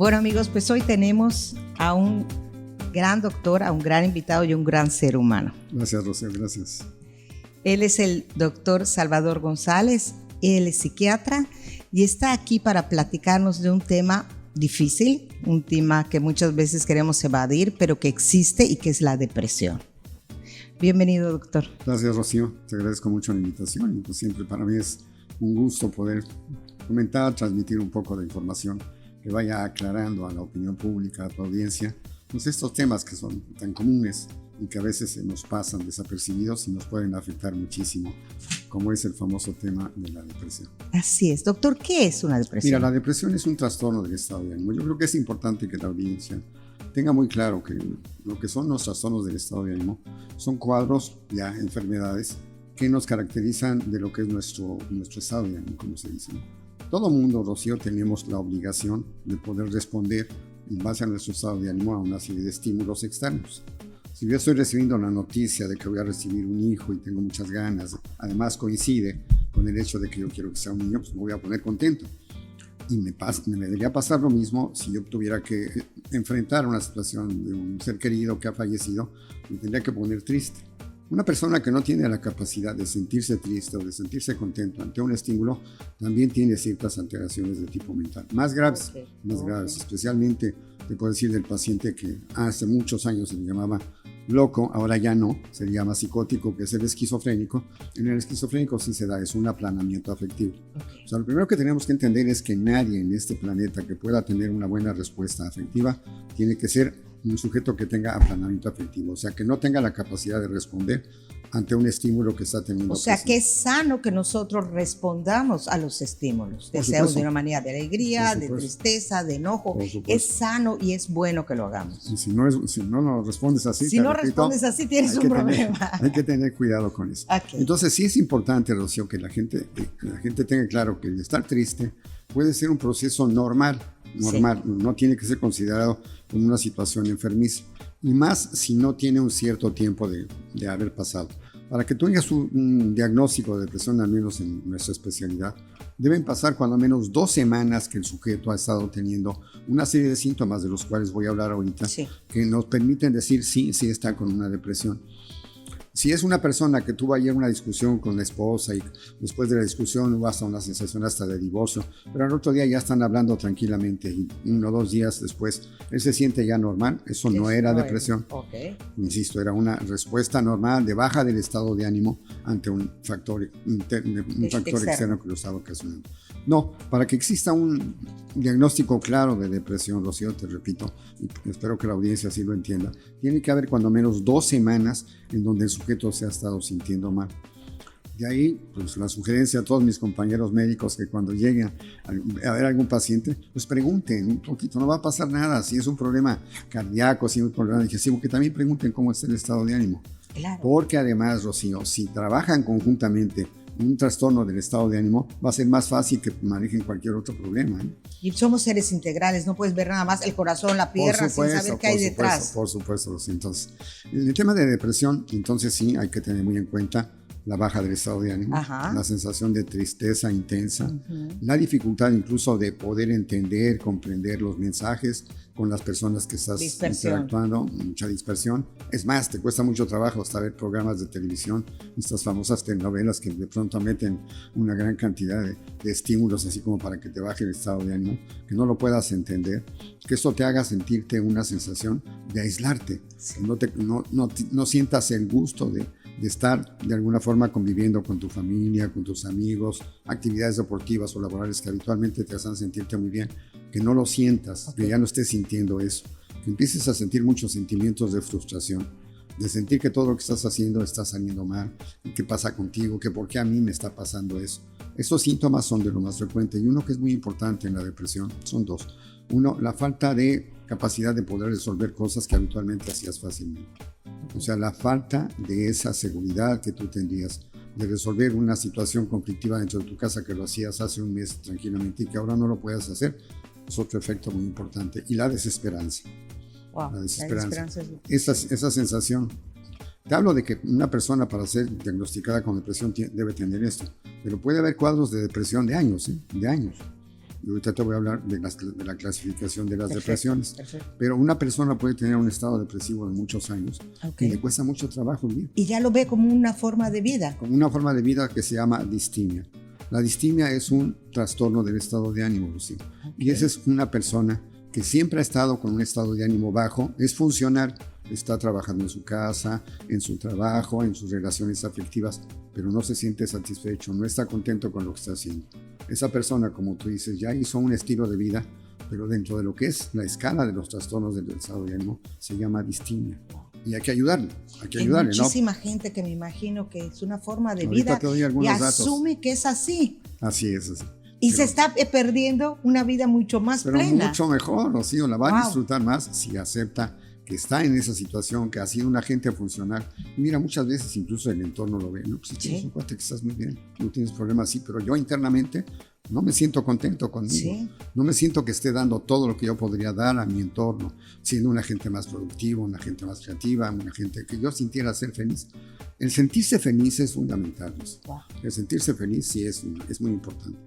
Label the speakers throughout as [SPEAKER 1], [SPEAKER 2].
[SPEAKER 1] Bueno, amigos, pues hoy tenemos a un gran doctor, a un gran invitado y un gran ser humano.
[SPEAKER 2] Gracias, Rocío, gracias.
[SPEAKER 1] Él es el doctor Salvador González, él es psiquiatra y está aquí para platicarnos de un tema difícil, un tema que muchas veces queremos evadir, pero que existe y que es la depresión. Bienvenido, doctor.
[SPEAKER 2] Gracias, Rocío. Te agradezco mucho la invitación y pues siempre para mí es un gusto poder comentar, transmitir un poco de información que vaya aclarando a la opinión pública, a tu audiencia, pues estos temas que son tan comunes y que a veces se nos pasan desapercibidos y nos pueden afectar muchísimo, como es el famoso tema de la depresión.
[SPEAKER 1] Así es. Doctor, ¿qué es una depresión?
[SPEAKER 2] Mira, la depresión es un trastorno del estado de ánimo. Yo creo que es importante que la audiencia tenga muy claro que lo que son los trastornos del estado de ánimo son cuadros, ya enfermedades, que nos caracterizan de lo que es nuestro estado de ánimo, como se dice. Todo mundo, Rocío, tenemos la obligación de poder responder en base a nuestro estado de ánimo a una serie de estímulos externos. Si yo estoy recibiendo la noticia de que voy a recibir un hijo y tengo muchas ganas, además coincide con el hecho de que yo quiero que sea un niño, pues me voy a poner contento. Y me debería pasar lo mismo si yo tuviera que enfrentar una situación de un ser querido que ha fallecido, me tendría que poner triste. Una persona que no tiene la capacidad de sentirse triste o de sentirse contento ante un estímulo también tiene ciertas alteraciones de tipo mental, más graves, especialmente te puedo decir del paciente que hace muchos años se le llamaba loco, ahora ya no, se le llama psicótico, que es el esquizofrénico. En el esquizofrénico sí se da, es un aplanamiento afectivo. O sea, lo primero que tenemos que entender es que nadie en este planeta que pueda tener una buena respuesta afectiva tiene que ser un sujeto que tenga aplanamiento afectivo, o sea, que no tenga la capacidad de responder ante un estímulo que está teniendo.
[SPEAKER 1] O sea, que es sano que nosotros respondamos a los estímulos, deseamos de una manera de alegría, de tristeza, de enojo. Es sano y es bueno que lo hagamos.
[SPEAKER 2] Y si no respondes así,
[SPEAKER 1] respondes así, tienes un problema.
[SPEAKER 2] Hay que tener cuidado con eso.
[SPEAKER 1] Okay.
[SPEAKER 2] Entonces, sí es importante, Rocío, que la gente tenga claro que el estar triste puede ser un proceso normal, sí. No tiene que ser considerado como una situación enfermiza, y más si no tiene un cierto tiempo de haber pasado. Para que tú tengas un diagnóstico de depresión, al menos en nuestra especialidad, deben pasar cuando menos 2 semanas que el sujeto ha estado teniendo una serie de síntomas de los cuales voy a hablar ahorita, sí, que nos permiten decir sí está con una depresión. Si es una persona que tuvo ayer una discusión con la esposa y después de la discusión hubo hasta una sensación hasta de divorcio, pero al otro día ya están hablando tranquilamente y 1 o 2 días después él se siente ya normal, eso no era depresión.
[SPEAKER 1] Okay.
[SPEAKER 2] Insisto, era una respuesta normal de baja del estado de ánimo ante un factor externo que lo estaba ocasionando. No, para que exista un diagnóstico claro de depresión, Rocío, te repito, y espero que la audiencia así lo entienda, tiene que haber cuando menos 2 semanas en donde el sujeto se ha estado sintiendo mal. De ahí, pues la sugerencia a todos mis compañeros médicos que cuando lleguen a ver a algún paciente, pues pregunten un poquito, no va a pasar nada, si es un problema cardíaco, si es un problema digestivo, que también pregunten cómo está el estado de ánimo.
[SPEAKER 1] Claro.
[SPEAKER 2] Porque además, Rocío, si trabajan conjuntamente un trastorno del estado de ánimo, va a ser más fácil que manejen cualquier otro problema.
[SPEAKER 1] Y somos seres integrales, no puedes ver nada más el corazón, la pierna, sin saber qué hay detrás.
[SPEAKER 2] Por supuesto. Entonces, en el tema de depresión, entonces sí hay que tener muy en cuenta la baja del estado de ánimo, la sensación de tristeza intensa, la dificultad incluso de poder entender, comprender los mensajes con las personas que estás interactuando, mucha dispersión. Es más, te cuesta mucho trabajo hasta ver programas de televisión, estas famosas telenovelas que de pronto meten una gran cantidad de estímulos así como para que te baje el estado de ánimo, que no lo puedas entender, que esto te haga sentirte una sensación de aislarte, que no sientas el gusto de estar de alguna forma conviviendo con tu familia, con tus amigos, actividades deportivas o laborales que habitualmente te hacen sentirte muy bien, que no lo sientas, que ya no estés sintiendo eso, que empieces a sentir muchos sentimientos de frustración, de sentir que todo lo que estás haciendo está saliendo mal, qué pasa contigo, que por qué a mí me está pasando eso. Estos síntomas son de lo más frecuente y uno que es muy importante en la depresión son 2. Uno, la falta de capacidad de poder resolver cosas que habitualmente hacías fácilmente. O sea, la falta de esa seguridad que tú tendrías de resolver una situación conflictiva dentro de tu casa que lo hacías hace un mes tranquilamente y que ahora no lo puedas hacer, es otro efecto muy importante. Y la desesperanza.
[SPEAKER 1] Wow,
[SPEAKER 2] la desesperanza esa sensación. Te hablo de que una persona para ser diagnosticada con depresión debe tener esto, pero puede haber cuadros de depresión de años, de años. Y ahorita te voy a hablar de la clasificación de las depresiones.
[SPEAKER 1] Perfecto.
[SPEAKER 2] Pero una persona puede tener un estado depresivo de muchos años y le cuesta mucho trabajo vivir.
[SPEAKER 1] Y ya lo ve como una forma de vida.
[SPEAKER 2] Como una forma de vida que se llama distimia. La distimia es un trastorno del estado de ánimo, Lucía. Y esa es una persona que siempre ha estado con un estado de ánimo bajo, es funcional, está trabajando en su casa, en su trabajo, en sus relaciones afectivas, pero no se siente satisfecho, no está contento con lo que está haciendo. Esa persona, como tú dices, ya hizo un estilo de vida, pero dentro de lo que es la escala de los trastornos del estado de ánimo, se llama distimia. Y hay que ayudarle,
[SPEAKER 1] Hay muchísima gente que me imagino que es una forma de vida y asume que es así.
[SPEAKER 2] Así es, así.
[SPEAKER 1] Y se está perdiendo una vida mucho más plena.
[SPEAKER 2] Pero mucho mejor, Rocío, la va a disfrutar más si acepta que está en esa situación, que ha sido un agente funcional. Mira, muchas veces incluso el entorno lo ve, ¿no? Pues si tienes un cuate que estás muy bien, no tienes problemas, sí, pero yo internamente no me siento contento conmigo. Sí. No me siento que esté dando todo lo que yo podría dar a mi entorno, siendo una gente más productiva, una gente más creativa, una gente que yo sintiera ser feliz. El sentirse feliz es fundamental. El sentirse feliz sí es muy importante.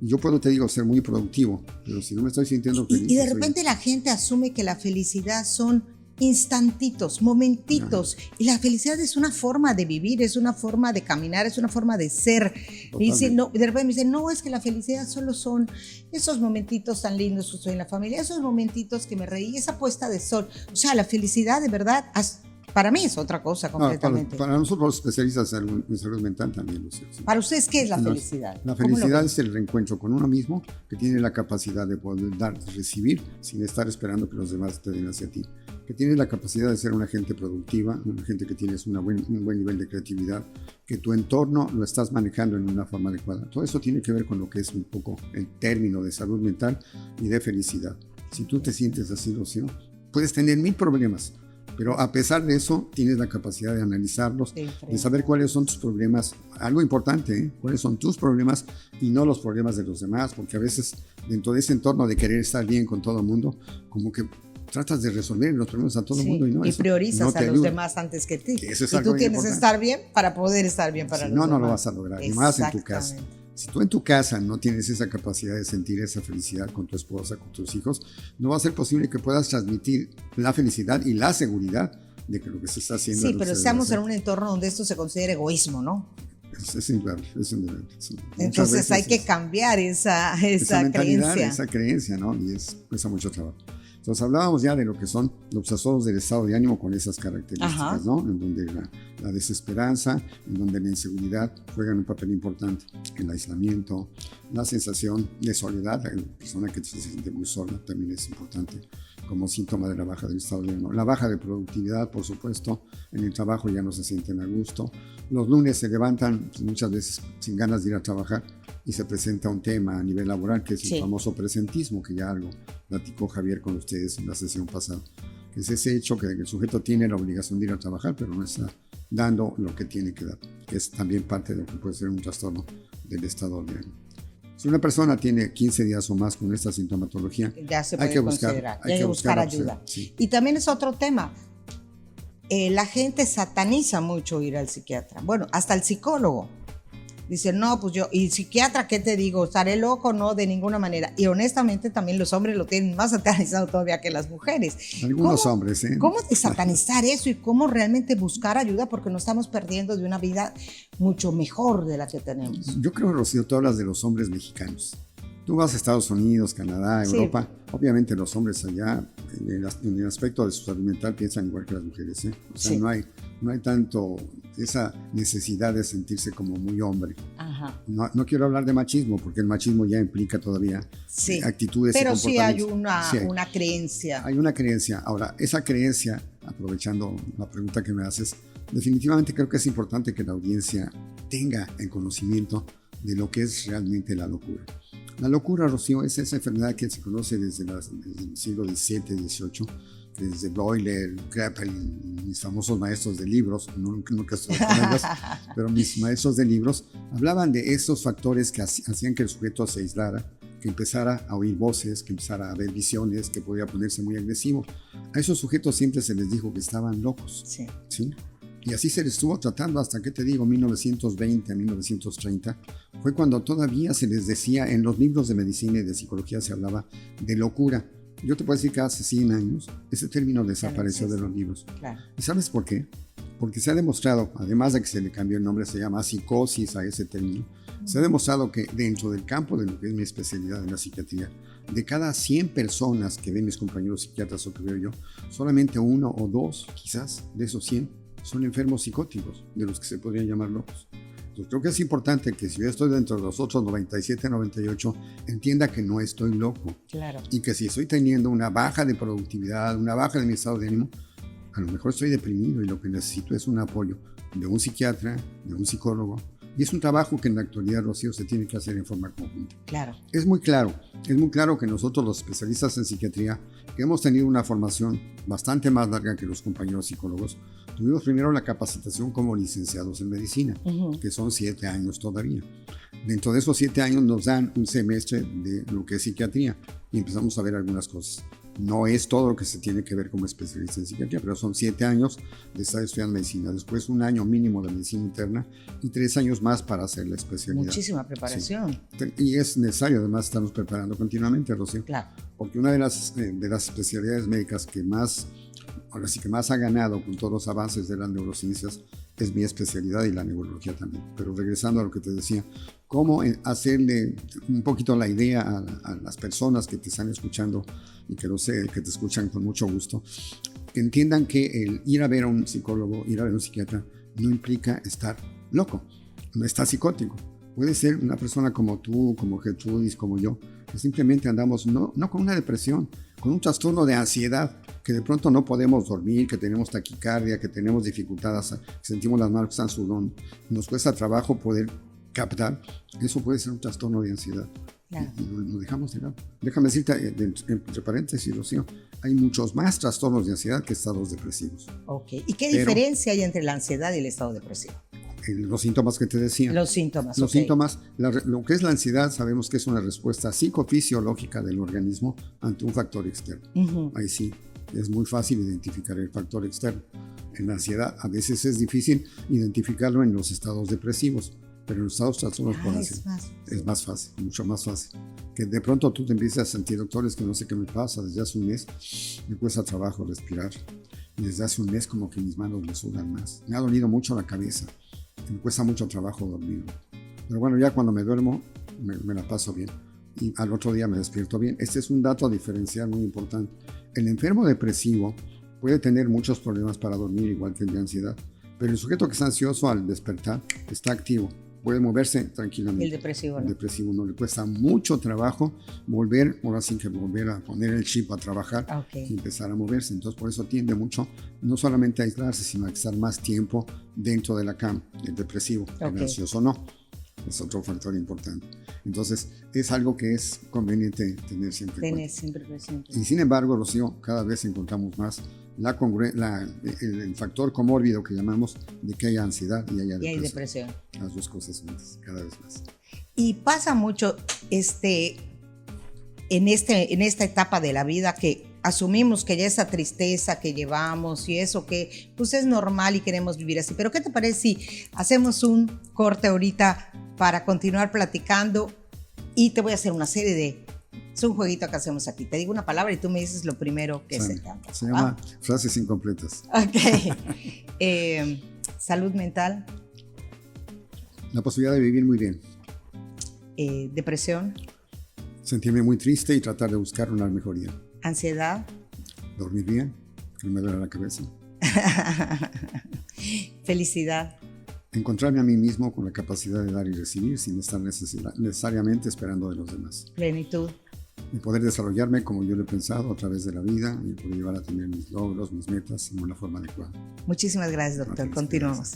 [SPEAKER 2] Yo puedo, te digo, ser muy productivo, pero si no me estoy sintiendo feliz...
[SPEAKER 1] Y de repente la gente asume que la felicidad son instantitos, momentitos. Y la felicidad es una forma de vivir, es una forma de caminar, es una forma de ser. Y de repente me dicen, no, es que la felicidad solo son esos momentitos tan lindos que estoy en la familia, esos momentitos que me reí, esa puesta de sol. O sea, la felicidad de verdad... Para mí es otra cosa completamente.
[SPEAKER 2] Para nosotros los especialistas en salud mental también.
[SPEAKER 1] Para ustedes, ¿qué es la felicidad?
[SPEAKER 2] La felicidad es el reencuentro con uno mismo que tiene la capacidad de poder dar y recibir sin estar esperando que los demás te den hacia ti. Que tienes la capacidad de ser una gente productiva, una gente que tienes un buen nivel de creatividad, que tu entorno lo estás manejando en una forma adecuada. Todo eso tiene que ver con lo que es un poco el término de salud mental y de felicidad. Si tú te sientes así, Rocío, puedes tener 1000 problemas. Pero a pesar de eso, tienes la capacidad de analizarlos, de saber cuáles son tus problemas. Algo importante, cuáles son tus problemas y no los problemas de los demás, porque a veces dentro de ese entorno de querer estar bien con todo el mundo, como que tratas de resolver los problemas a todo el mundo. Y
[SPEAKER 1] priorizas a los demás antes que ti.
[SPEAKER 2] Eso es
[SPEAKER 1] y tú tienes que estar bien para poder estar bien para los demás.
[SPEAKER 2] No lo vas a lograr, y más en tu casa. Si tú en tu casa no tienes esa capacidad de sentir esa felicidad con tu esposa, con tus hijos, no va a ser posible que puedas transmitir la felicidad y la seguridad de que lo que se está haciendo.
[SPEAKER 1] Sí, pero estamos en un entorno donde esto se considera egoísmo, ¿no?
[SPEAKER 2] Es indudable,
[SPEAKER 1] Entonces hay que cambiar esa creencia.
[SPEAKER 2] Esa creencia, ¿no? Y cuesta mucho trabajo. Entonces hablábamos ya de lo que son los trastornos del estado de ánimo con esas características, ¿no? En donde la desesperanza, en donde la inseguridad juegan un papel importante. El aislamiento, la sensación de soledad, la persona que se siente muy sola también es importante como síntoma de la baja del estado de ánimo. La baja de productividad, por supuesto, en el trabajo ya no se sienten a gusto. Los lunes se levantan pues, muchas veces sin ganas de ir a trabajar y se presenta un tema a nivel laboral que es el famoso presentismo, que ya algo platicó Javier con ustedes en la sesión pasada, que es ese hecho que el sujeto tiene la obligación de ir a trabajar, pero no está dando lo que tiene que dar, que es también parte de lo que puede ser un trastorno del estado de ánimo. Si una persona tiene 15 días o más con esta sintomatología,
[SPEAKER 1] ya se puede hay que buscar ayuda. Sí. Y también es otro tema. La gente sataniza mucho ir al psiquiatra. Bueno, hasta el psicólogo. Dice, no, pues yo, y psiquiatra, ¿qué te digo? ¿Estaré loco? No, de ninguna manera. Y honestamente también los hombres lo tienen más satanizado todavía que las mujeres.
[SPEAKER 2] Algunos hombres, ¿eh?
[SPEAKER 1] ¿Cómo desatanizar eso y cómo realmente buscar ayuda? Porque nos estamos perdiendo de una vida mucho mejor de la que tenemos.
[SPEAKER 2] Yo creo, Rocío, tú hablas de los hombres mexicanos. Tú vas a Estados Unidos, Canadá, Europa, obviamente los hombres allá, en el aspecto de su salud mental, piensan igual que las mujeres, ¿eh? O sea, no hay tanto esa necesidad de sentirse como muy hombre. Ajá. No quiero hablar de machismo, porque el machismo ya implica todavía actitudes y comportamientos.
[SPEAKER 1] Pero sí hay una creencia.
[SPEAKER 2] Hay una creencia. Ahora, esa creencia, aprovechando la pregunta que me haces, definitivamente creo que es importante que la audiencia tenga el conocimiento de lo que es realmente la locura. La locura, Rocío, es esa enfermedad que se conoce desde el siglo XVII, XVIII, desde Bleuler, Kraepelin, mis famosos maestros de libros, nunca estuve con ellos, pero mis maestros de libros hablaban de esos factores que hacían que el sujeto se aislara, que empezara a oír voces, que empezara a ver visiones, que podía ponerse muy agresivo. A esos sujetos siempre se les dijo que estaban locos. ¿Sí? Y así se le estuvo tratando hasta, ¿qué te digo?, 1920 a 1930. Fue cuando todavía se les decía, en los libros de medicina y de psicología se hablaba de locura. Yo te puedo decir que hace 100 años ese término desapareció de los libros.
[SPEAKER 1] Claro.
[SPEAKER 2] ¿Y sabes por qué? Porque se ha demostrado, además de que se le cambió el nombre, se llama psicosis a ese término, se ha demostrado que dentro del campo de lo que es mi especialidad en la psiquiatría, de cada 100 personas que ven mis compañeros psiquiatras o que veo yo, solamente 1 o 2, quizás, de esos 100, son enfermos psicóticos, de los que se podrían llamar locos. Entonces creo que es importante que si yo estoy dentro de los otros 97, 98, entienda que no estoy loco.
[SPEAKER 1] Claro.
[SPEAKER 2] Y que si estoy teniendo una baja de productividad, una baja de mi estado de ánimo, a lo mejor estoy deprimido y lo que necesito es un apoyo de un psiquiatra, de un psicólogo. Y es un trabajo que en la actualidad, Rocío, se tiene que hacer en forma conjunta.
[SPEAKER 1] Claro.
[SPEAKER 2] Es muy claro que nosotros los especialistas en psiquiatría, que hemos tenido una formación bastante más larga que los compañeros psicólogos, tuvimos primero la capacitación como licenciados en medicina, que son 7 años todavía. Dentro de esos 7 años nos dan un semestre de lo que es psiquiatría y empezamos a ver algunas cosas. No es todo lo que se tiene que ver como especialista en psiquiatría, pero son 7 años de estar estudiando medicina, después 1 año mínimo de medicina interna y 3 años más para hacer la especialidad.
[SPEAKER 1] Muchísima preparación.
[SPEAKER 2] Sí. Y es necesario además estarnos preparando continuamente, Rocío.
[SPEAKER 1] Claro.
[SPEAKER 2] Porque una de las especialidades médicas que más ha ganado con todos los avances de las neurociencias es mi especialidad y la neurología también. Pero regresando a lo que te decía, cómo hacerle un poquito la idea a las personas que te están escuchando y que lo sé, que te escuchan con mucho gusto, que entiendan que el ir a ver a un psicólogo, ir a ver a un psiquiatra, no implica estar loco, no está psicótico. Puede ser una persona como tú, como Gertrudis, como yo, que simplemente andamos no con una depresión, con un trastorno de ansiedad, que de pronto no podemos dormir, que tenemos taquicardia, que tenemos dificultades, que sentimos las manos que están sudando, nos cuesta trabajo poder captar. Eso puede ser un trastorno de ansiedad. Claro. Y lo dejamos de lado. Déjame decirte, entre paréntesis, Rocío, hay muchos más trastornos de ansiedad que estados depresivos.
[SPEAKER 1] Ok. ¿Y qué diferencia hay entre la ansiedad y el estado depresivo?
[SPEAKER 2] Los síntomas que te decía.
[SPEAKER 1] Los síntomas.
[SPEAKER 2] Los síntomas. Lo que es la ansiedad, sabemos que es una respuesta psicofisiológica del organismo ante un factor externo. Ahí sí, es muy fácil identificar el factor externo. En la ansiedad, a veces es difícil identificarlo en los estados depresivos, pero en los estados trastornos por ansiedad es más fácil, mucho más fácil. Que de pronto tú te empieces a sentir, doctores, que no sé qué me pasa, desde hace un mes me cuesta trabajo respirar. Y desde hace un mes como que mis manos me sudan más. Me ha dolido mucho la cabeza. Me cuesta mucho trabajo dormir. Pero bueno, ya cuando me duermo, me la paso bien. Y al otro día me despierto bien. Este es un dato diferencial muy importante. El enfermo depresivo puede tener muchos problemas para dormir, igual que el de ansiedad. Pero el sujeto que está ansioso al despertar está activo. Puede moverse tranquilamente.
[SPEAKER 1] El depresivo, ¿no?
[SPEAKER 2] El depresivo no, le cuesta mucho trabajo volver a poner el chip a trabajar y empezar a moverse. Entonces por eso tiende mucho, no solamente a aislarse, sino a estar más tiempo dentro de la cama. El depresivo, el ansioso no. Es otro factor importante. Entonces es algo que es conveniente tener siempre presente. Y sin embargo, Rocío, cada vez encontramos más el factor comórbido que llamamos de que haya ansiedad y haya depresión. Las dos cosas juntas, cada vez más.
[SPEAKER 1] Y pasa mucho en esta etapa de la vida que asumimos que ya esa tristeza que llevamos y eso que pues es normal y queremos vivir así. Pero ¿qué te parece si hacemos un corte ahorita para continuar platicando? Y te voy a hacer una serie de... Es un jueguito que hacemos aquí. Te digo una palabra y tú me dices lo primero que se te haga.
[SPEAKER 2] Se llama frases incompletas.
[SPEAKER 1] Ok. Salud mental.
[SPEAKER 2] La posibilidad de vivir muy bien.
[SPEAKER 1] Depresión.
[SPEAKER 2] Sentirme muy triste y tratar de buscar una mejoría.
[SPEAKER 1] Ansiedad.
[SPEAKER 2] Dormir bien, que no me duele la cabeza.
[SPEAKER 1] Felicidad.
[SPEAKER 2] Encontrarme a mí mismo con la capacidad de dar y recibir sin estar necesariamente esperando de los demás.
[SPEAKER 1] Plenitud.
[SPEAKER 2] Y poder desarrollarme como yo lo he pensado a través de la vida y poder llevar a tener mis logros, mis metas en una forma adecuada.
[SPEAKER 1] Muchísimas gracias, doctor. Continuamos.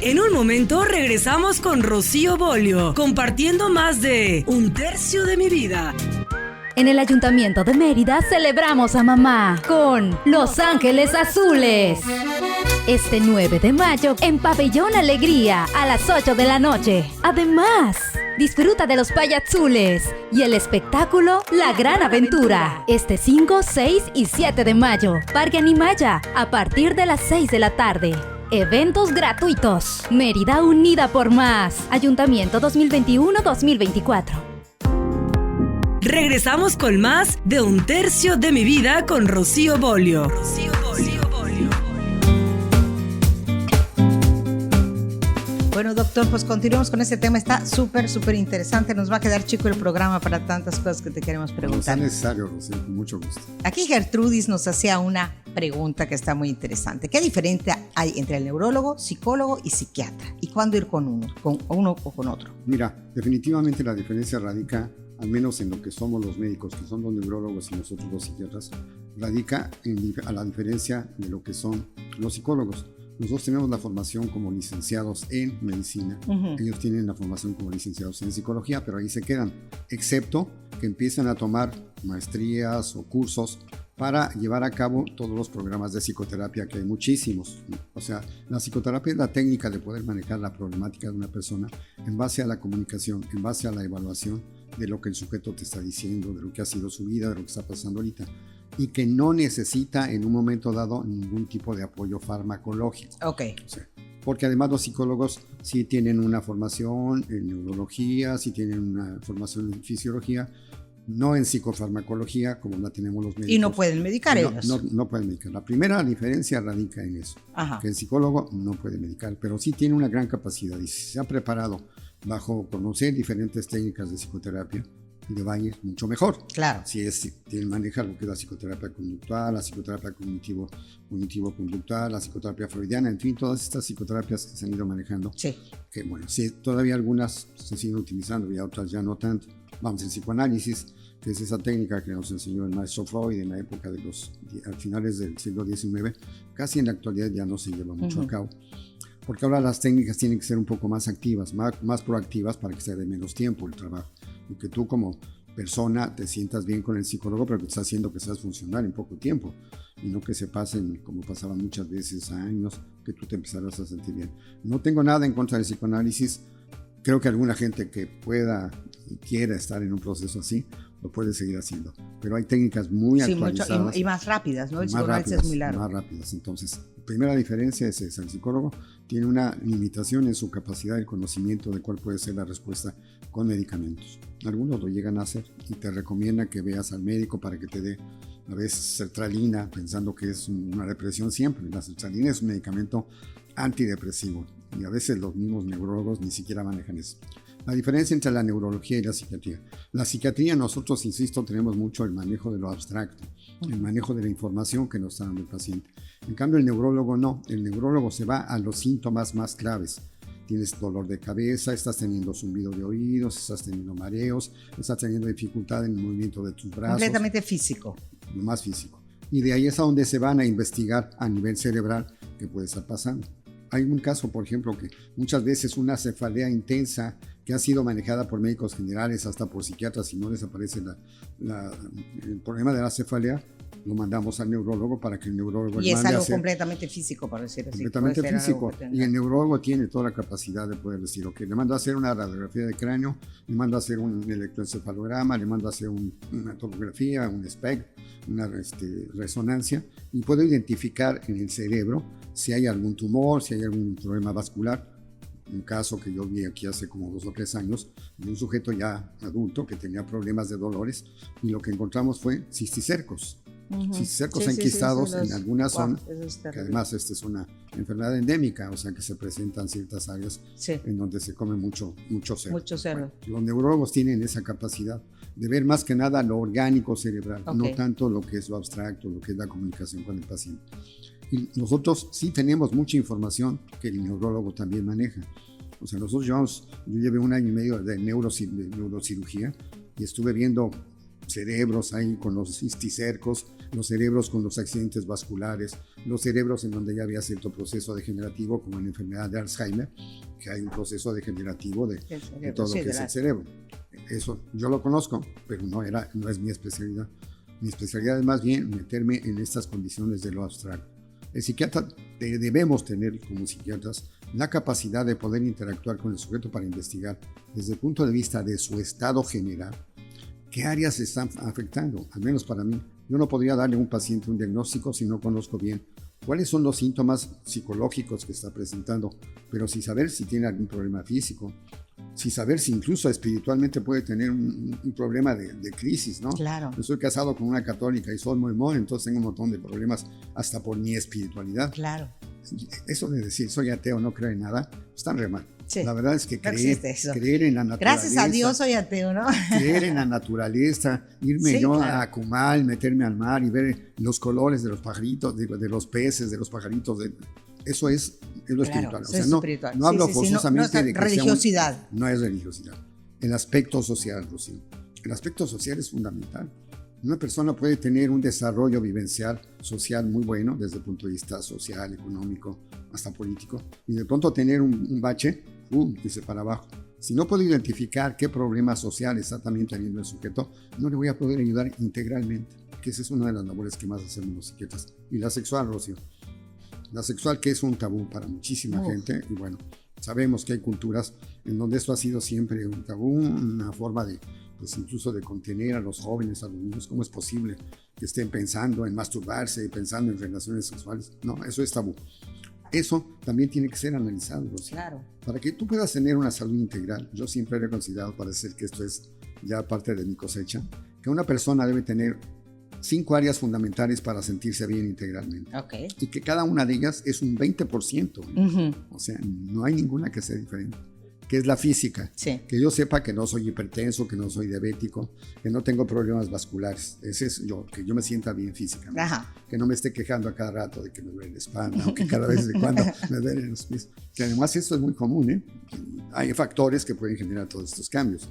[SPEAKER 3] En un momento regresamos con Rocío Bolio, compartiendo más de Un Tercio de mi Vida.
[SPEAKER 4] En el Ayuntamiento de Mérida celebramos a mamá con Los Ángeles Azules. Este 9 de mayo en Pabellón Alegría a las 8 de la noche. Además, Disfruta de los payazules y el espectáculo La Gran Aventura. Este 5, 6 y 7 de mayo. Parque Animaya, a partir de las 6 de la tarde. Eventos gratuitos. Mérida unida por más. Ayuntamiento 2021-2024.
[SPEAKER 3] Regresamos con más de Un Tercio de mi Vida con Rocío Bolio.
[SPEAKER 1] Bueno, doctor, pues continuamos con este tema. Está súper interesante. Nos va a quedar chico el programa para tantas cosas que te queremos preguntar.
[SPEAKER 2] No es necesario, Rocío, con mucho gusto.
[SPEAKER 1] Aquí Gertrudis nos hacía una pregunta que está muy interesante. ¿Qué diferencia hay entre el neurólogo, psicólogo y psiquiatra? ¿Y cuándo ir con uno o con otro?
[SPEAKER 2] Mira, definitivamente la diferencia radica, al menos en lo que somos los médicos, que son los neurólogos y nosotros los psiquiatras, radica a la diferencia de lo que son los psicólogos. Nosotros tenemos la formación como licenciados en medicina, ellos tienen la formación como licenciados en psicología, pero ahí se quedan, excepto que empiezan a tomar maestrías o cursos para llevar a cabo todos los programas de psicoterapia, que hay muchísimos. O sea, la psicoterapia es la técnica de poder manejar la problemática de una persona en base a la comunicación, en base a la evaluación de lo que el sujeto te está diciendo, de lo que ha sido su vida, de lo que está pasando ahorita, y que no necesita en un momento dado ningún tipo de apoyo farmacológico.
[SPEAKER 1] Ok.
[SPEAKER 2] O sea, porque además los psicólogos sí tienen una formación en neurología, sí tienen una formación en fisiología, no en psicofarmacología como la tenemos los médicos.
[SPEAKER 1] Y no pueden medicar ellos.
[SPEAKER 2] No pueden medicar. La primera diferencia radica en eso, que el psicólogo no puede medicar, pero sí tiene una gran capacidad y se ha preparado bajo conocer diferentes técnicas de psicoterapia, le va a ir mucho mejor.
[SPEAKER 1] Claro.
[SPEAKER 2] Si maneja lo que es la psicoterapia conductual, la psicoterapia cognitivo-conductual, la psicoterapia freudiana, en fin, todas estas psicoterapias que se han ido manejando.
[SPEAKER 1] Sí.
[SPEAKER 2] Que bueno, sí, todavía algunas se siguen utilizando y otras ya no tanto. Vamos, el psicoanálisis, que es esa técnica que nos enseñó el maestro Freud en la época de a finales del siglo XIX, casi en la actualidad ya no se lleva mucho a cabo. Porque ahora las técnicas tienen que ser un poco más activas, más proactivas para que se dé menos tiempo el trabajo. Y que tú como persona te sientas bien con el psicólogo, pero que está haciendo que seas funcional en poco tiempo. Y no que se pasen, como pasaba muchas veces, años, que tú te empezaras a sentir bien. No tengo nada en contra del psicoanálisis. Creo que alguna gente que pueda y quiera estar en un proceso así, lo puede seguir haciendo. Pero hay técnicas muy actualizadas.
[SPEAKER 1] Mucho, y más rápidas, ¿no? El psicoanálisis es muy largo.
[SPEAKER 2] Más rápidas. Entonces, la primera diferencia es esa. El psicólogo tiene una limitación en su capacidad de conocimiento de cuál puede ser la respuesta con medicamentos. Algunos lo llegan a hacer y te recomiendan que veas al médico para que te dé a veces sertralina, pensando que es una depresión siempre. La sertralina es un medicamento antidepresivo y a veces los mismos neurólogos ni siquiera manejan eso. La diferencia entre la neurología y la psiquiatría. La psiquiatría, nosotros, insisto, tenemos mucho el manejo de lo abstracto, el manejo de la información que nos está dando el paciente. En cambio, el neurólogo no. El neurólogo se va a los síntomas más graves. Tienes dolor de cabeza, estás teniendo zumbido de oídos, estás teniendo mareos, estás teniendo dificultad en el movimiento de tus brazos.
[SPEAKER 1] Completamente físico.
[SPEAKER 2] Lo más físico. Y de ahí es a donde se van a investigar a nivel cerebral qué puede estar pasando. Hay un caso, por ejemplo, que muchas veces una cefalea intensa que ha sido manejada por médicos generales, hasta por psiquiatras, y no desaparece el problema de la cefalea, lo mandamos al neurólogo para que el neurólogo...
[SPEAKER 1] Y es algo completamente físico, por decir así.
[SPEAKER 2] Completamente físico. Y el neurólogo tiene toda la capacidad de poder decir, ok, le mando a hacer una radiografía de cráneo, le mando a hacer un electroencefalograma, le mando a hacer una tomografía, un SPECT, una resonancia, y puedo identificar en el cerebro si hay algún tumor, si hay algún problema vascular. Un caso que yo vi aquí hace como 2 o 3 años de un sujeto ya adulto que tenía problemas de dolores y lo que encontramos fue cisticercos. Cisticercos enquistados en algunas zonas, que además esta es una enfermedad endémica, o sea que se presentan ciertas áreas en donde se come mucho cerdo.
[SPEAKER 1] Mucho cerdo.
[SPEAKER 2] Bueno, los neurólogos tienen esa capacidad de ver más que nada lo orgánico cerebral, no tanto lo que es lo abstracto, lo que es la comunicación con el paciente. Y nosotros sí tenemos mucha información que el neurólogo también maneja. O sea, yo llevé 1 año y medio de neurocirugía y estuve viendo cerebros ahí con los cisticercos, los cerebros con los accidentes vasculares, los cerebros en donde ya había cierto proceso degenerativo, como en la enfermedad de Alzheimer, que hay un proceso degenerativo de todo lo que es el cerebro. Eso yo lo conozco, pero no es mi especialidad. Mi especialidad es más bien meterme en estas condiciones de lo abstracto. El psiquiatra debemos tener como psiquiatras la capacidad de poder interactuar con el sujeto para investigar desde el punto de vista de su estado general, qué áreas se están afectando, al menos para mí. Yo no podría darle a un paciente un diagnóstico si no conozco bien cuáles son los síntomas psicológicos que está presentando, pero sin saber si tiene algún problema físico, sin saber si incluso espiritualmente puede tener un problema de crisis, ¿no?
[SPEAKER 1] Claro.
[SPEAKER 2] Yo soy casado con una católica y soy mormón, entonces tengo un montón de problemas hasta por mi espiritualidad.
[SPEAKER 1] Claro.
[SPEAKER 2] Eso de decir soy ateo, no creo en nada, está re mal.
[SPEAKER 1] Sí.
[SPEAKER 2] La verdad es que
[SPEAKER 1] no
[SPEAKER 2] creer en la naturaleza.
[SPEAKER 1] Gracias a Dios soy ateo, ¿no?
[SPEAKER 2] Creer en la naturaleza, irme
[SPEAKER 1] sí,
[SPEAKER 2] yo
[SPEAKER 1] claro.
[SPEAKER 2] a Cumal, meterme al mar y ver los colores de los pajaritos, de los peces, de los pajaritos. Eso es lo espiritual.
[SPEAKER 1] Claro,
[SPEAKER 2] o sea,
[SPEAKER 1] espiritual.
[SPEAKER 2] No hablo forzosamente de que
[SPEAKER 1] religiosidad.
[SPEAKER 2] Sea no es religiosidad. El aspecto social, Rocío. El aspecto social es fundamental. Una persona puede tener un desarrollo vivencial, social muy bueno, desde el punto de vista social, económico, hasta político, y de pronto tener un bache, dice para abajo. Si no puedo identificar qué problema social está también teniendo el sujeto, no le voy a poder ayudar integralmente, que esa es una de las labores que más hacemos los psiquiatras. Y la sexual, Rocío. La sexual, que es un tabú para muchísima gente, y bueno, sabemos que hay culturas en donde esto ha sido siempre un tabú, una forma de, pues incluso de contener a los jóvenes, a los niños. ¿Cómo es posible que estén pensando en masturbarse, pensando en relaciones sexuales? No, eso es tabú. Eso también tiene que ser analizado, Rocío.
[SPEAKER 1] Claro.
[SPEAKER 2] Para que tú puedas tener una salud integral, yo siempre he considerado, parece que esto es ya parte de mi cosecha, que una persona debe tener 5 áreas fundamentales para sentirse bien integralmente.
[SPEAKER 1] Okay.
[SPEAKER 2] Y que cada una de ellas es un 20%. O sea, no hay ninguna que sea diferente. Que es la física.
[SPEAKER 1] Sí.
[SPEAKER 2] Que yo sepa que no soy hipertenso, que no soy diabético, que no tengo problemas vasculares. Ese es yo, que yo me sienta bien físicamente.
[SPEAKER 1] Ajá.
[SPEAKER 2] Que no me esté quejando a cada rato de que me duele la espalda o que cada vez de cuando me duelen los pies. Que además esto es muy común, ¿eh? Hay factores que pueden generar todos estos cambios,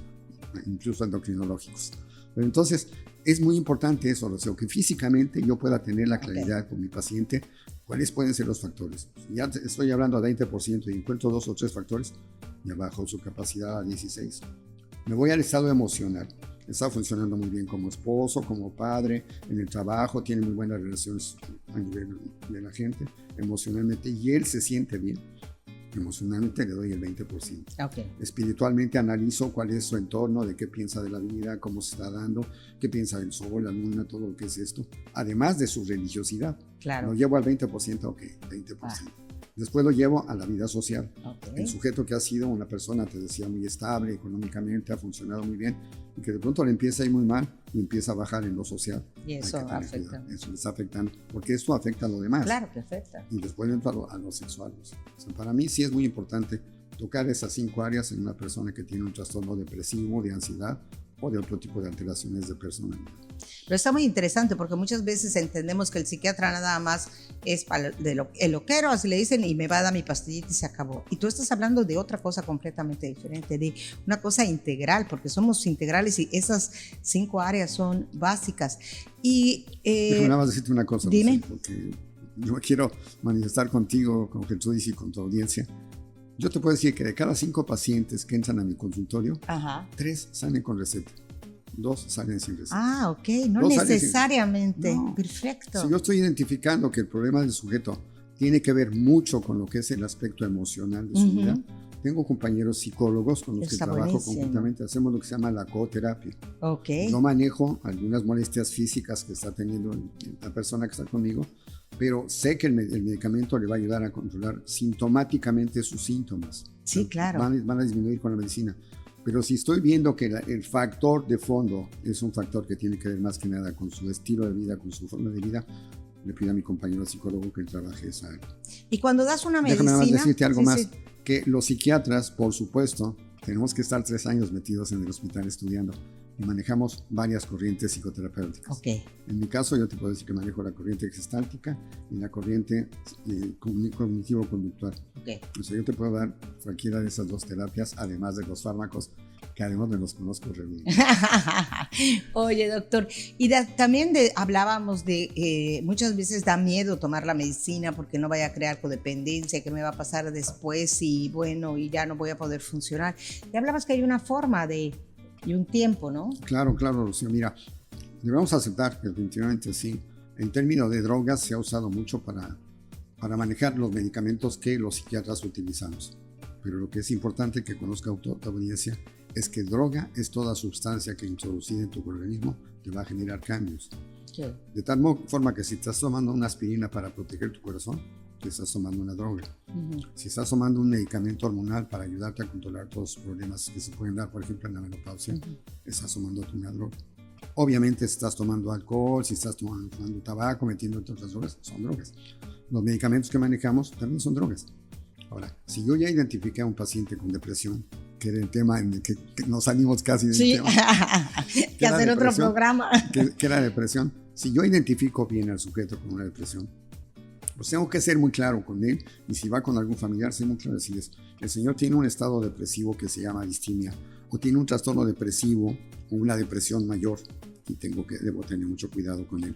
[SPEAKER 2] incluso endocrinológicos. Pero entonces es muy importante eso, o sea, que físicamente yo pueda tener la claridad con mi paciente, cuáles pueden ser los factores. Ya estoy hablando de 20% y encuentro 2 o 3 factores, y bajo su capacidad a 16. Me voy al estado emocional. Está funcionando muy bien como esposo, como padre, en el trabajo, tiene muy buenas relaciones a nivel de la gente, emocionalmente, y él se siente bien. Emocionalmente le doy el 20%.
[SPEAKER 1] Okay.
[SPEAKER 2] Espiritualmente analizo cuál es su entorno, de qué piensa de la vida, cómo se está dando, qué piensa del sol, la luna, todo lo que es esto. Además de su religiosidad.
[SPEAKER 1] Claro.
[SPEAKER 2] Lo llevo al 20%, ok, 20%. Después lo llevo a la vida social.
[SPEAKER 1] Okay.
[SPEAKER 2] El sujeto que ha sido una persona, te decía, muy estable económicamente, ha funcionado muy bien, y que de pronto le empieza a ir muy mal y empieza a bajar en lo social.
[SPEAKER 1] Y eso afecta.
[SPEAKER 2] Eso le está afectando, porque esto afecta a lo demás.
[SPEAKER 1] Claro que afecta.
[SPEAKER 2] Y después entro a lo sexual. O sea, para mí sí es muy importante tocar esas 5 áreas en una persona que tiene un trastorno depresivo, de ansiedad o de otro tipo de alteraciones de personalidad.
[SPEAKER 1] Pero está muy interesante porque muchas veces entendemos que el psiquiatra nada más es para el loquero, así le dicen, y me va a dar mi pastillita y se acabó. Y tú estás hablando de otra cosa completamente diferente, de una cosa integral, porque somos integrales y esas 5 áreas son básicas. Y
[SPEAKER 2] déjame nada más decirte una cosa.
[SPEAKER 1] Dime.
[SPEAKER 2] Porque yo quiero manifestar contigo, con Jesús y con tu audiencia. Yo te puedo decir que de cada 5 pacientes que entran a mi consultorio, 3 salen con receta. 2 salen sin receta.
[SPEAKER 1] Ah, ok, no necesariamente.
[SPEAKER 2] No.
[SPEAKER 1] Perfecto.
[SPEAKER 2] Si yo estoy identificando que el problema del sujeto tiene que ver mucho con lo que es el aspecto emocional de su vida, tengo compañeros psicólogos con los que trabajo conjuntamente, hacemos lo que se llama la coterapia.
[SPEAKER 1] Okay.
[SPEAKER 2] Yo manejo algunas molestias físicas que está teniendo la persona que está conmigo, pero sé que el medicamento le va a ayudar a controlar sintomáticamente sus síntomas.
[SPEAKER 1] Sí, claro.
[SPEAKER 2] Van a disminuir con la medicina. Pero si estoy viendo que el factor de fondo es un factor que tiene que ver más que nada con su estilo de vida, con su forma de vida, le pido a mi compañero psicólogo que trabaje esa área.
[SPEAKER 1] Y cuando das una medicina...
[SPEAKER 2] Déjame decirte algo más, que los psiquiatras, por supuesto, tenemos que estar 3 años metidos en el hospital estudiando y manejamos varias corrientes psicoterapéuticas.
[SPEAKER 1] Okay.
[SPEAKER 2] En mi caso, yo te puedo decir que manejo la corriente gestáltica y la corriente cognitivo-conductual.
[SPEAKER 1] Okay.
[SPEAKER 2] O sea, yo te puedo dar cualquiera de esas 2 terapias, además de los fármacos, que además me los conozco re bien.
[SPEAKER 1] Oye, doctor, y también hablábamos de muchas veces da miedo tomar la medicina porque no vaya a crear codependencia, qué me va a pasar después y bueno, y ya no voy a poder funcionar. Y hablabas que hay una forma y un tiempo, ¿no?
[SPEAKER 2] Claro, Rocío. Mira, debemos aceptar que definitivamente sí. En términos de drogas se ha usado mucho para para manejar los medicamentos que los psiquiatras utilizamos. Pero lo que es importante que conozca tu audiencia es que droga es toda sustancia que introducida en tu organismo te va a generar cambios. Sí. De tal forma que si estás tomando una aspirina para proteger tu corazón, te estás tomando una droga. Si estás tomando un medicamento hormonal para ayudarte a controlar todos los problemas que se pueden dar, por ejemplo en la menopausia, estás tomando una droga. Obviamente si estás tomando alcohol, si estás tomando tabaco, metiendo otras drogas, son drogas. Los medicamentos que manejamos también son drogas. Ahora, si yo ya identifiqué a un paciente con depresión, que era el tema en el que nos salimos casi del tema.
[SPEAKER 1] que hacer otro programa.
[SPEAKER 2] que era depresión. Si yo identifico bien al sujeto con una depresión, pues tengo que ser muy claro con él, y si va con algún familiar, ser muy claro, decirles, el señor tiene un estado depresivo que se llama distimia, o tiene un trastorno depresivo, o una depresión mayor, y debo tener mucho cuidado con él.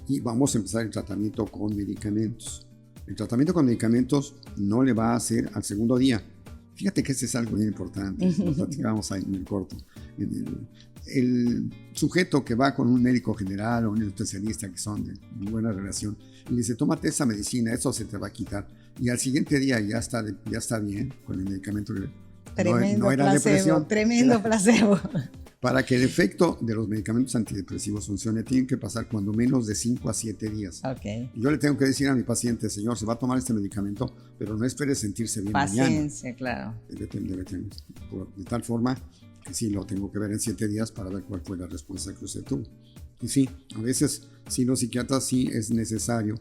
[SPEAKER 2] Y vamos a empezar el tratamiento con medicamentos. El tratamiento con medicamentos no le va a hacer al segundo día. Fíjate que ese es algo bien importante, lo platicamos ahí en el corto. El sujeto que va con un médico general o un especialista que son de buena relación y le dice, tómate esa medicina, eso se te va a quitar. Y al siguiente día ya está bien con el medicamento.
[SPEAKER 1] Tremendo
[SPEAKER 2] no era
[SPEAKER 1] placebo,
[SPEAKER 2] depresión.
[SPEAKER 1] Tremendo placebo.
[SPEAKER 2] Para que el efecto de los medicamentos antidepresivos funcione, tienen que pasar cuando menos de 5 a 7 días.
[SPEAKER 1] Okay.
[SPEAKER 2] Y yo le tengo que decir a mi paciente, señor, se va a tomar este medicamento, pero no espere sentirse bien mañana.
[SPEAKER 1] Paciencia, claro.
[SPEAKER 2] Debe tener, de tal forma que sí, lo tengo que ver en 7 días para ver cuál fue la respuesta que usted tuvo. Y sí, a veces, sí, los psiquiatras sí es necesario,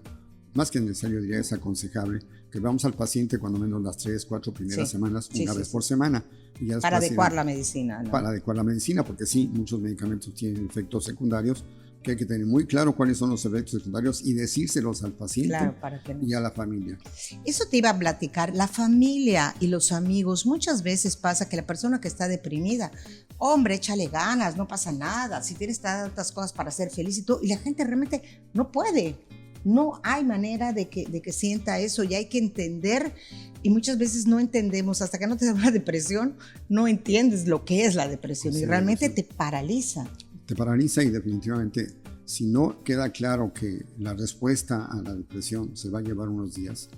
[SPEAKER 2] más que necesario, diría, es aconsejable que vamos al paciente cuando menos las 3, 4 primeras semanas, una vez por semana. Y ya
[SPEAKER 1] para adecuar la medicina, ¿no?
[SPEAKER 2] Para adecuar la medicina, porque sí, muchos medicamentos tienen efectos secundarios, que hay que tener muy claro cuáles son los efectos secundarios y decírselos al paciente, claro, para que no. Y a la familia.
[SPEAKER 1] Eso te iba a platicar, la familia y los amigos, muchas veces pasa que la persona que está deprimida, hombre, échale ganas, no pasa nada, si tienes tantas cosas para ser feliz y todo, y la gente realmente no puede. No hay manera de que sienta eso, y hay que entender, y muchas veces no entendemos, hasta que no te da una depresión, no entiendes lo que es la depresión, y realmente te paraliza. Te
[SPEAKER 2] paraliza, y definitivamente, si no queda claro que la respuesta a la depresión se va a llevar unos días,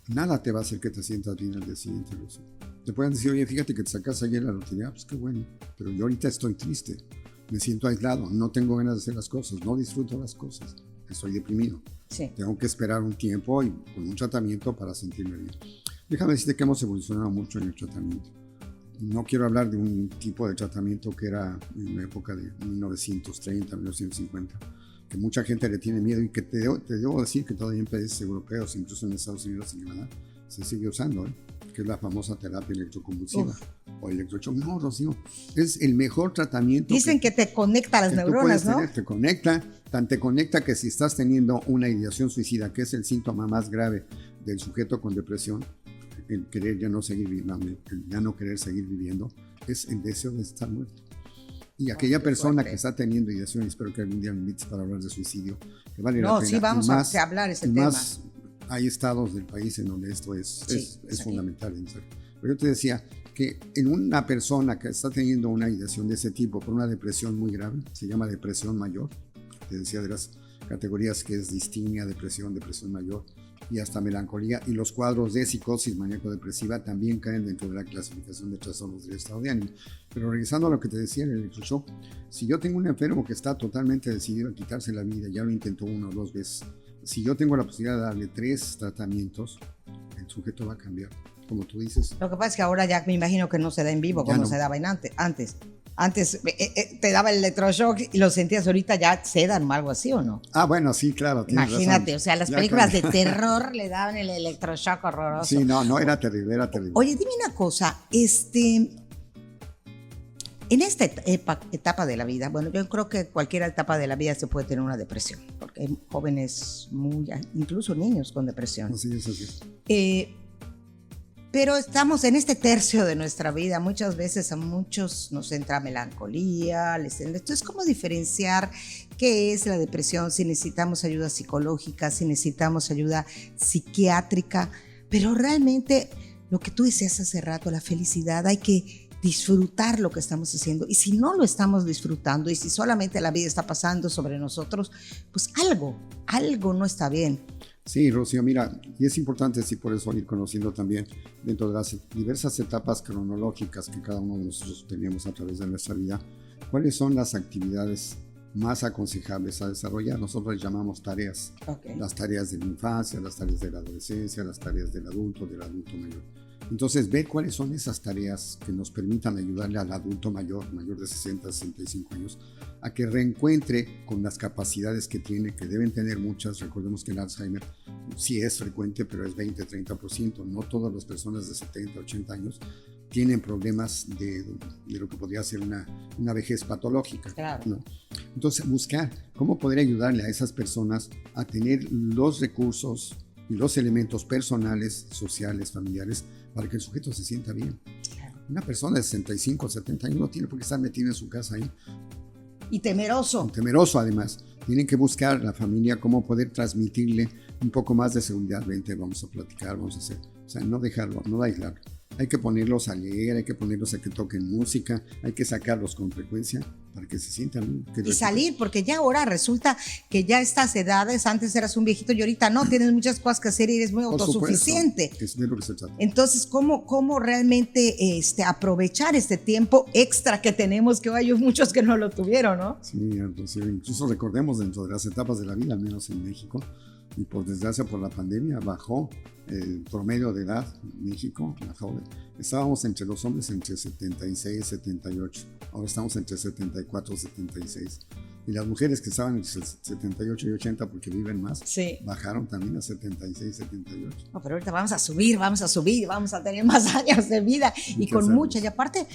[SPEAKER 2] nada te va a hacer que te sientas bien al día siguiente. Te pueden decir, oye, fíjate que te sacaste ayer la lotería, pues qué bueno, pero yo ahorita estoy triste, me siento aislado, no tengo ganas de hacer las cosas, no disfruto las cosas, estoy deprimido. Sí. Tengo que esperar un tiempo y con un tratamiento para sentirme bien. Déjame decirte que hemos evolucionado mucho en el tratamiento. No quiero hablar de un tipo de tratamiento que era en la época de 1930, 1950, que mucha gente le tiene miedo, y que te debo decir que todavía en países europeos, incluso en Estados Unidos y Canadá, se sigue usando, que es la famosa terapia electroconvulsiva. O electrochoc. No, Rocío, es el mejor tratamiento.
[SPEAKER 1] Dicen que te conecta a las neuronas, ¿no?
[SPEAKER 2] Te conecta que si estás teniendo una ideación suicida, que es el síntoma más grave del sujeto con depresión, el querer ya no seguir viviendo, el ya no querer seguir viviendo, es el deseo de estar muerto. Y aquella persona que está teniendo ideación, y espero que algún día me invites para hablar de suicidio, que vale la pena.
[SPEAKER 1] No, sí, vamos a hablar ese tema.
[SPEAKER 2] Hay estados del país en donde esto es fundamental. Pero yo te decía que en una persona que está teniendo una ideación de ese tipo por una depresión muy grave, se llama depresión mayor, te decía de las categorías que es distimia, depresión mayor y hasta melancolía, y los cuadros de psicosis maníaco-depresiva también caen dentro de la clasificación de trastornos del estado de ánimo. Pero regresando a lo que te decía en el electroshock, si yo tengo un enfermo que está totalmente decidido a quitarse la vida, ya lo intentó 1 o 2 veces, si yo tengo la posibilidad de darle 3 tratamientos, el sujeto va a cambiar, como tú dices.
[SPEAKER 1] Lo que pasa es que ahora ya me imagino que no se da en vivo como se daba antes. Antes te daba el electroshock y lo sentías, ahorita ya se dan o algo así, ¿o no?
[SPEAKER 2] Ah, bueno, sí, claro.
[SPEAKER 1] Imagínate, o sea, las películas de terror le daban el electroshock horroroso.
[SPEAKER 2] Sí, no, era terrible.
[SPEAKER 1] Oye, dime una cosa, en esta etapa de la vida, bueno, yo creo que cualquier etapa de la vida se puede tener una depresión, porque hay jóvenes, incluso niños con depresión.
[SPEAKER 2] Así es.
[SPEAKER 1] Pero estamos en este tercio de nuestra vida, muchas veces a muchos nos entra melancolía. Entonces, ¿cómo diferenciar qué es la depresión? Si necesitamos ayuda psicológica, si necesitamos ayuda psiquiátrica, pero realmente lo que tú decías hace rato, la felicidad, hay que disfrutar lo que estamos haciendo, y si no lo estamos disfrutando, y si solamente la vida está pasando sobre nosotros, pues algo no está bien.
[SPEAKER 2] Sí, Rocío, mira, y es importante sí por eso ir conociendo también dentro de las diversas etapas cronológicas que cada uno de nosotros tenemos a través de nuestra vida, cuáles son las actividades más aconsejables a desarrollar. Nosotros les llamamos tareas. Las tareas de la infancia, las tareas de la adolescencia, las tareas del adulto mayor. Entonces, ver cuáles son esas tareas que nos permitan ayudarle al adulto mayor de 60, 65 años, a que reencuentre con las capacidades que tiene, que deben tener muchas. Recordemos que el Alzheimer sí es frecuente, pero es 20-30%. No todas las personas de 70, 80 años tienen problemas de lo que podría ser una vejez patológica.
[SPEAKER 1] Claro.
[SPEAKER 2] ¿no? Entonces, buscar cómo poder ayudarle a esas personas a tener los recursos y los elementos personales, sociales, familiares, para que el sujeto se sienta bien. Claro. Una persona de 65 o 70 años no tiene por qué estar metida en su casa ahí.
[SPEAKER 1] Y temeroso.
[SPEAKER 2] Temeroso, además. Tienen que buscar la familia cómo poder transmitirle un poco más de seguridad. Vente, vamos a platicar, vamos a hacer. O sea, no dejarlo, no aislarlo. Hay que ponerlos a leer, hay que ponerlos a que toquen música, hay que sacarlos con frecuencia para que se sientan bien.
[SPEAKER 1] Y salir, porque ya ahora resulta que ya estas edades, antes eras un viejito y ahorita no, tienes muchas cosas que hacer y eres muy autosuficiente.
[SPEAKER 2] Es de lo que se trata.
[SPEAKER 1] Entonces, ¿cómo realmente aprovechar este tiempo extra que tenemos, que hay muchos que no lo tuvieron, ¿no?
[SPEAKER 2] Sí, incluso recordemos dentro de las etapas de la vida, al menos en México, y por desgracia por la pandemia bajó el promedio de edad en México, estábamos entre los hombres entre 76 y 78, ahora estamos entre 74 y 76, y las mujeres que estaban entre 78 y 80 porque viven más,
[SPEAKER 1] sí,
[SPEAKER 2] bajaron también a 76 y 78.
[SPEAKER 1] No, pero ahorita vamos a subir, vamos a tener más años de vida y con mucha, y aparte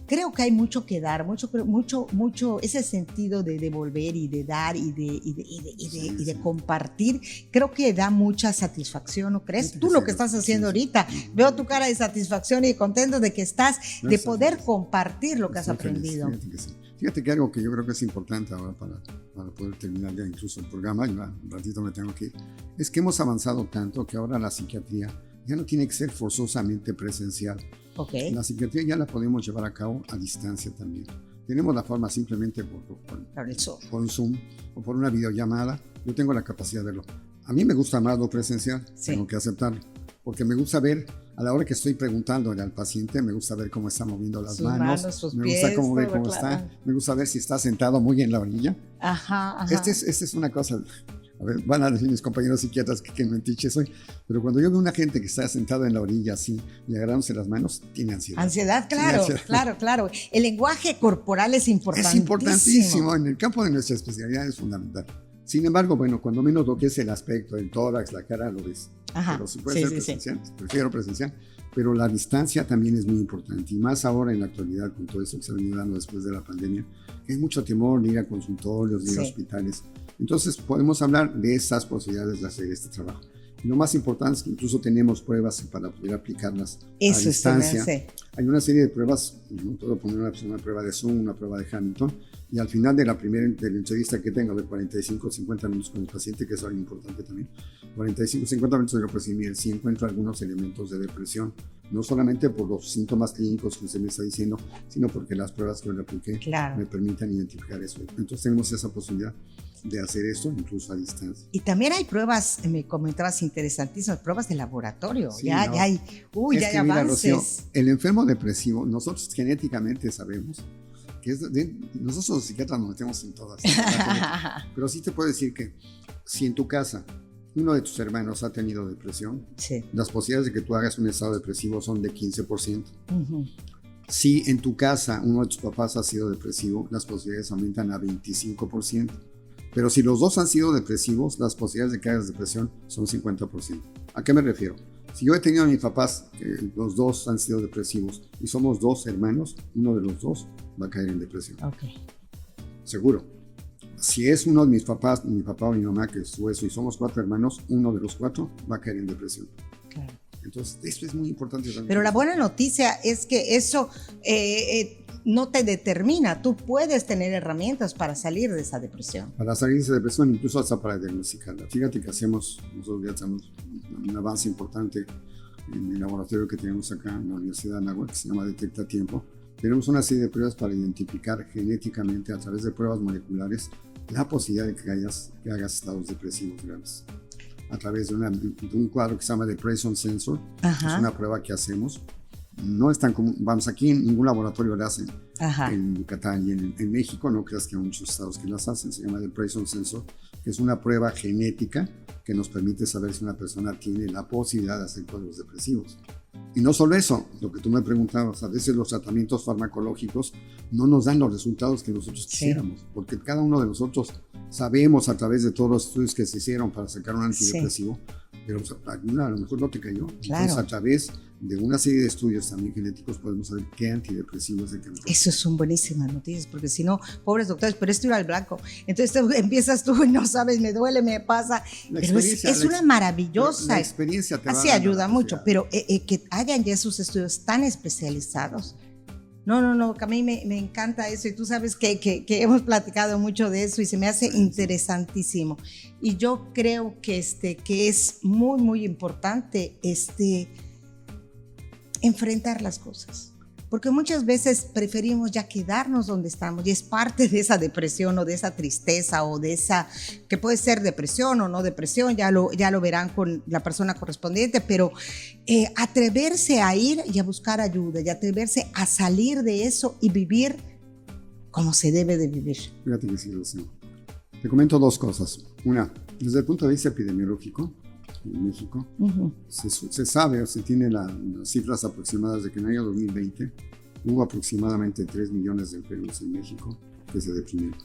[SPEAKER 1] creo que hay mucho que dar, mucho ese sentido de devolver y de dar y de compartir, creo que da mucha satisfacción, ¿no crees? Tú lo que estás haciendo ahorita, veo tu cara de satisfacción y contento de que estás, de poder compartir lo que has aprendido.
[SPEAKER 2] Fíjate que algo que yo creo que es importante ahora para poder terminar ya incluso el programa, ya un ratito me tengo que ir, es que hemos avanzado tanto que ahora la psiquiatría ya no tiene que ser forzosamente presencial.
[SPEAKER 1] Okay.
[SPEAKER 2] La psiquiatría ya la podemos llevar a cabo a distancia también. Tenemos la forma simplemente por Zoom o por una videollamada. Yo tengo la capacidad de verlo. A mí me gusta más lo presencial, sí, tengo que aceptarlo, porque me gusta ver, a la hora que estoy preguntándole al paciente, me gusta ver cómo está moviendo las manos,
[SPEAKER 1] sus
[SPEAKER 2] me
[SPEAKER 1] pies,
[SPEAKER 2] gusta cómo ver cómo
[SPEAKER 1] claro,
[SPEAKER 2] está, me gusta ver si está sentado muy en la orilla.
[SPEAKER 1] Ajá.
[SPEAKER 2] Esta es una cosa, a ver, van a decir mis compañeros psiquiatras que mentiche soy, pero cuando yo veo una gente que está sentada en la orilla así y agarrándose las manos, tiene ansiedad.
[SPEAKER 1] Ansiedad, claro. El lenguaje corporal es importantísimo.
[SPEAKER 2] Es importantísimo, en el campo de nuestra especialidad es fundamental. Sin embargo, bueno, cuando menos lo que es el aspecto, el tórax, la cara, lo ves.
[SPEAKER 1] Ajá,
[SPEAKER 2] pero si puede ser presencial, prefiero presencial. Pero la distancia también es muy importante. Y más ahora en la actualidad, con todo eso que se ha venido dando después de la pandemia, hay mucho temor de ir a consultorios, de ir a hospitales. Entonces, podemos hablar de esas posibilidades de hacer este trabajo. Y lo más importante es que incluso tenemos pruebas para poder aplicarlas a distancia. Hay una serie de pruebas, no puedo poner una prueba de Zoom, una prueba de Hamilton, y al final de la entrevista que tengo de 45 o 50 minutos con el paciente, que es algo importante también, 45 o 50 minutos yo pues sí encuentro algunos elementos de depresión, no solamente por los síntomas clínicos que usted me está diciendo, sino porque las pruebas que yo le apliqué me permiten identificar eso. Entonces tenemos esa posibilidad de hacer esto incluso a distancia.
[SPEAKER 1] Y también hay pruebas, me comentabas interesantísimas, pruebas de laboratorio.
[SPEAKER 2] Sí,
[SPEAKER 1] ya hay avances. Mira, Rocío,
[SPEAKER 2] el enfermo depresivo, nosotros genéticamente sabemos que nosotros los psiquiatras nos metemos en todas. Pero sí te puedo decir que si en tu casa uno de tus hermanos ha tenido depresión, las posibilidades de que tú hagas un estado depresivo son de 15%. Uh-huh. Si en tu casa uno de tus papás ha sido depresivo, las posibilidades aumentan a 25%. Pero si los dos han sido depresivos, las posibilidades de que hagas depresión son 50%. ¿A qué me refiero? Si yo he tenido a mis papás, que los dos han sido depresivos, y somos dos hermanos, uno de los dos va a caer en depresión.
[SPEAKER 1] Okay.
[SPEAKER 2] Seguro. Si es uno de mis papás, mi papá o mi mamá, que es eso, y somos 4 hermanos, uno de los 4 va a caer en depresión.
[SPEAKER 1] Claro.
[SPEAKER 2] Entonces, esto es muy importante.
[SPEAKER 1] Pero la buena noticia es que eso no te determina. Tú puedes tener herramientas para salir de esa depresión.
[SPEAKER 2] Para salir de esa depresión, incluso hasta para diagnosticarla. Fíjate que nosotros ya hacemos un avance importante en el laboratorio que tenemos acá en la Universidad de Anáhuac, que se llama Detecta a Tiempo. Tenemos una serie de pruebas para identificar genéticamente, a través de pruebas moleculares, la posibilidad de que hagas estados depresivos graves. a través de un cuadro que se llama Depression Sensor. Es una prueba que hacemos. No es tan común, vamos, aquí en ningún laboratorio la hacen. En Yucatán y en México, no creas que hay muchos estados que las hacen. Se llama Depression Sensor, que es una prueba genética que nos permite saber si una persona tiene la posibilidad de hacer cuadros depresivos. Y no solo eso, lo que tú me preguntabas, a veces los tratamientos farmacológicos no nos dan los resultados que nosotros quisiéramos, porque cada uno de nosotros sabemos a través de todos los estudios que se hicieron para sacar un antidepresivo, pero a lo mejor no te cayó. Entonces, a través de una serie de estudios también genéticos podemos saber qué antidepresivo es el que nos...
[SPEAKER 1] Eso son buenísimas noticias, porque si no, pobres doctores, pero esto iba al blanco. Entonces empiezas tú y no sabes, me duele, me pasa. Pero es una maravillosa...
[SPEAKER 2] La experiencia te va
[SPEAKER 1] así ayuda mucho, pero que hayan ya esos estudios tan especializados. No, que a mí me encanta eso, y tú sabes que hemos platicado mucho de eso y se me hace interesantísimo. Y yo creo que es muy, muy importante enfrentar las cosas, porque muchas veces preferimos ya quedarnos donde estamos, y es parte de esa depresión o de esa tristeza o de esa, que puede ser depresión o no depresión, ya lo verán con la persona correspondiente, pero atreverse a ir y a buscar ayuda, y atreverse a salir de eso y vivir como se debe de vivir.
[SPEAKER 2] Fíjate que sí, Rocío. Te comento dos cosas. Una, desde el punto de vista epidemiológico, en México, se sabe o se tiene las cifras aproximadas de que en el año 2020 hubo aproximadamente 3 millones de enfermos en México que se deprimieron.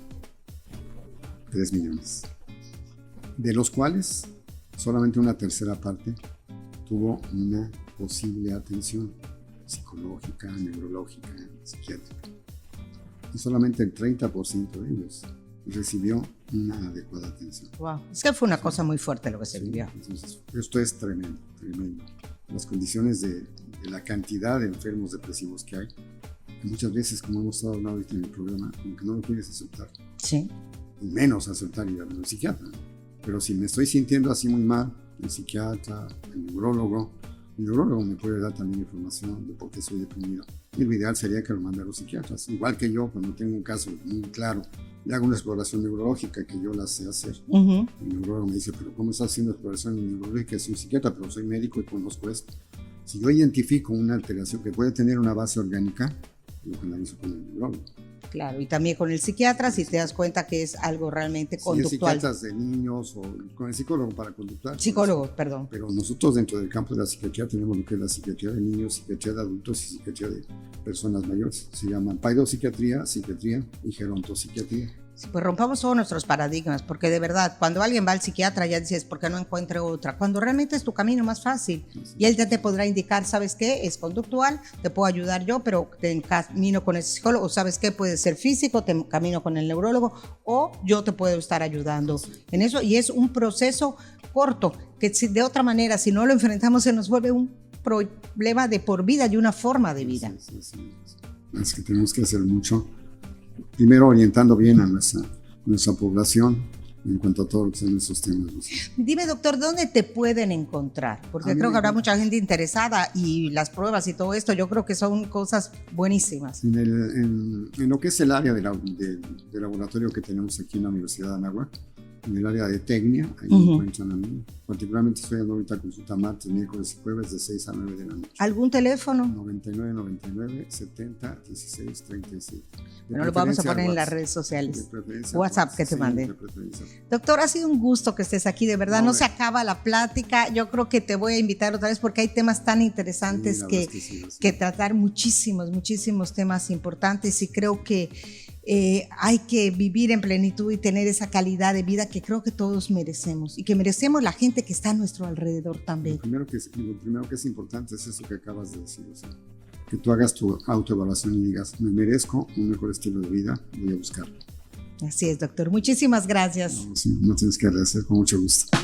[SPEAKER 2] 3 millones. De los cuales solamente una tercera parte tuvo una posible atención psicológica, neurológica, psiquiátrica. Y solamente el 30% de ellos recibió una adecuada atención.
[SPEAKER 1] Wow, es que fue una cosa muy fuerte lo que se vivió.
[SPEAKER 2] Entonces, esto es tremendo, tremendo. Las condiciones de la cantidad de enfermos depresivos que hay, que muchas veces, como hemos estado hablando ahorita en el programa, como que no lo quieres aceptar.
[SPEAKER 1] Sí.
[SPEAKER 2] Y menos aceptar ir al psiquiatra. Pero si me estoy sintiendo así muy mal, el psiquiatra, el neurólogo me puede dar también información de por qué soy deprimido. Y lo ideal sería que lo mande a los psiquiatras. Igual que yo, cuando tengo un caso muy claro, le hago una exploración neurológica que yo la sé hacer. El neurólogo me dice, pero ¿cómo estás haciendo exploración neurológica? Soy un psiquiatra, pero soy médico y conozco esto. Si yo identifico una alteración que puede tener una base orgánica, lo canalizo con el neurólogo.
[SPEAKER 1] Claro, y también con el psiquiatra, si te das cuenta que es algo realmente conductual.
[SPEAKER 2] Sí, psiquiatras de niños o con el psicólogo para conductual.
[SPEAKER 1] Psicólogo, perdón.
[SPEAKER 2] Pero nosotros dentro del campo de la psiquiatría tenemos lo que es la psiquiatría de niños, psiquiatría de adultos y psiquiatría de personas mayores. Se llaman paidopsiquiatría, psiquiatría y gerontopsiquiatría.
[SPEAKER 1] Sí, pues rompamos todos nuestros paradigmas, porque de verdad, cuando alguien va al psiquiatra ya dices, ¿por qué no encuentre otra? Cuando realmente es tu camino más fácil. Sí. Y él ya te podrá indicar, ¿sabes qué? Es conductual, te puedo ayudar yo, pero te encamino con el psicólogo. ¿Sabes qué? Puede ser físico, te encamino con el neurólogo, o yo te puedo estar ayudando en eso. Y es un proceso corto, que de otra manera, si no lo enfrentamos, se nos vuelve un problema de por vida y una forma de vida.
[SPEAKER 2] Sí. Es que tenemos que hacer mucho. Primero orientando bien a nuestra población en cuanto a todo lo que son esos temas.
[SPEAKER 1] Dime, doctor, ¿dónde te pueden encontrar? Porque creo que habrá mucha gente interesada y las pruebas y todo esto, yo creo que son cosas buenísimas.
[SPEAKER 2] En lo que es el área de laboratorio que tenemos aquí en la Universidad de Anáhuac, en el área de Tecnia, ahí me encuentran a mí. Particularmente estoy dando ahorita consulta martes, miércoles y jueves de 6 a 9 de la noche.
[SPEAKER 1] ¿Algún teléfono?
[SPEAKER 2] 99 70 16 37.
[SPEAKER 1] Bueno, lo vamos a poner en las redes sociales. WhatsApp que te mande. Doctor, ha sido un gusto que estés aquí, de verdad. No se acaba la plática. Yo creo que te voy a invitar otra vez porque hay temas tan interesantes que tratar, muchísimos temas importantes, y creo que hay que vivir en plenitud y tener esa calidad de vida que creo que todos merecemos, y que merecemos la gente que está a nuestro alrededor también. Lo primero
[SPEAKER 2] que es importante es eso que acabas de decir, o sea, que tú hagas tu autoevaluación y digas, me merezco un mejor estilo de vida, voy a buscarlo.
[SPEAKER 1] Así es, doctor. Muchísimas gracias.
[SPEAKER 2] No tienes que agradecer, con mucho gusto.